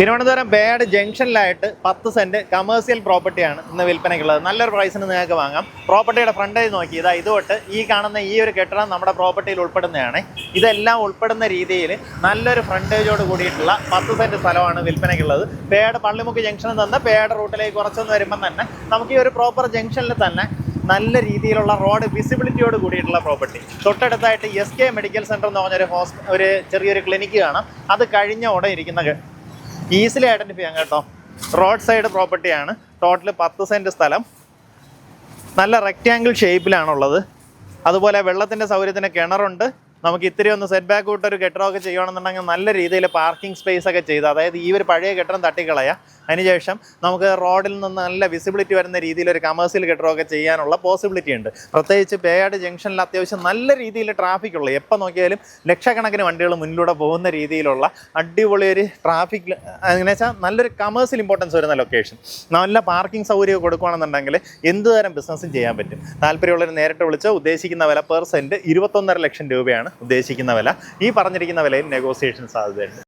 Thiruvananthapuram Peyad ജംഗ്ഷനിലായിട്ട് 10 saint commercial പ്രോപ്പർട്ടിയാണ് ഇന്ന് വിൽപ്പനയ്ക്കുള്ളത്. നല്ലൊരു പ്രൈസിന് നിങ്ങൾക്ക് വാങ്ങാം. പ്രോപ്പർട്ടിയുടെ ഫ്രണ്ടേജ് നോക്കി ഇതുതൊട്ട് ഈ കാണുന്ന ഈ ഒരു കെട്ടിടം നമ്മുടെ പ്രോപ്പർട്ടിയിൽ ഉൾപ്പെടുന്നതാണ്. ഇതെല്ലാം ഉൾപ്പെടുന്ന രീതിയിൽ നല്ലൊരു ഫ്രണ്ടേജോട് കൂടിയിട്ടുള്ള 10 സെന്റ് സ്ഥലമാണ് വിൽപ്പനയ്ക്കുള്ളത്. പേയാട് പള്ളിമുക്ക് ജംഗ്ഷനിൽ നിന്ന് പേയാട് റൂട്ടിലേക്ക് കുറച്ചൊന്ന് വരുമ്പം തന്നെ നമുക്ക് ഈ ഒരു പ്രോപ്പർ ജംഗ്ഷനിൽ തന്നെ നല്ല രീതിയിലുള്ള റോഡ് വിസിബിലിറ്റിയോട് കൂടിയിട്ടുള്ള പ്രോപ്പർട്ടി. തൊട്ടടുത്തായിട്ട് SK മെഡിക്കൽ സെൻ്റർ എന്ന് പറഞ്ഞൊരു ഒരു ചെറിയൊരു ക്ലിനിക്ക് കാണാം. അത് കഴിഞ്ഞ ഉടനെ ഇരിക്കുന്ന ഈസിലി ഐഡൻറ്റിഫൈ ചെയ്യാം കേട്ടോ. റോഡ് സൈഡ് പ്രോപ്പർട്ടിയാണ്. ടോട്ടൽ 10 സെൻറ്റ് സ്ഥലം. നല്ല റെക്റ്റാങ്കിൾ ഷേപ്പിലാണുള്ളത്. അതുപോലെ വെള്ളത്തിൻ്റെ സൗകര്യത്തിന് കിണറുണ്ട്. നമുക്ക് ഇത്തിരി ഒന്ന് സെറ്റ് ബാക്ക് വിട്ടൊരു കെട്ടിടമൊക്കെ ചെയ്യുകയാണെന്നുണ്ടെങ്കിൽ നല്ല രീതിയിൽ പാർക്കിംഗ് സ്പേസ് ഒക്കെ ചെയ്ത്, അതായത് ഈ ഒരു പഴയ കെട്ടിടം തട്ടിക്കളയാം. അതിനുശേഷം നമുക്ക് റോഡിൽ നിന്ന് നല്ല വിസിബിലിറ്റി വരുന്ന രീതിയിൽ ഒരു കമേഴ്സ്യൽ കെട്ടിടമൊക്കെ ചെയ്യാനുള്ള പോസിബിലിറ്റി ഉണ്ട്. പ്രത്യേകിച്ച് പേയാട് ജംഗ്ഷനിൽ അത്യാവശ്യം നല്ല രീതിയിൽ ട്രാഫിക് ഉള്ള, എപ്പോൾ നോക്കിയാലും ലക്ഷക്കണക്കിന് വണ്ടികൾ മുന്നിലൂടെ പോകുന്ന രീതിയിലുള്ള അടിപൊളി ഒരു ട്രാഫിക്, അങ്ങനെ വെച്ചാൽ നല്ലൊരു കമേഴ്സ്യൽ ഇമ്പോർട്ടൻസ് വരുന്ന ലൊക്കേഷൻ. നല്ല പാർക്കിംഗ് സൗകര്യം കൊടുക്കുകയാണെന്നുണ്ടെങ്കിൽ എന്ത് തരം ബിസിനസ്സും ചെയ്യാൻ പറ്റും. താല്പര്യമുള്ളവർ നേരിട്ട് വിളിച്ച് ഉദ്ദേശിക്കുന്ന വില പെർ സെൻറ്റ് 21.5 ലക്ഷം രൂപയാണ് ഉദ്ദേശിക്കുന്ന വില. ഈ പറഞ്ഞിരിക്കുന്ന വിലയിൽ നെഗോസിയേഷൻ സാധ്യതയുണ്ട്.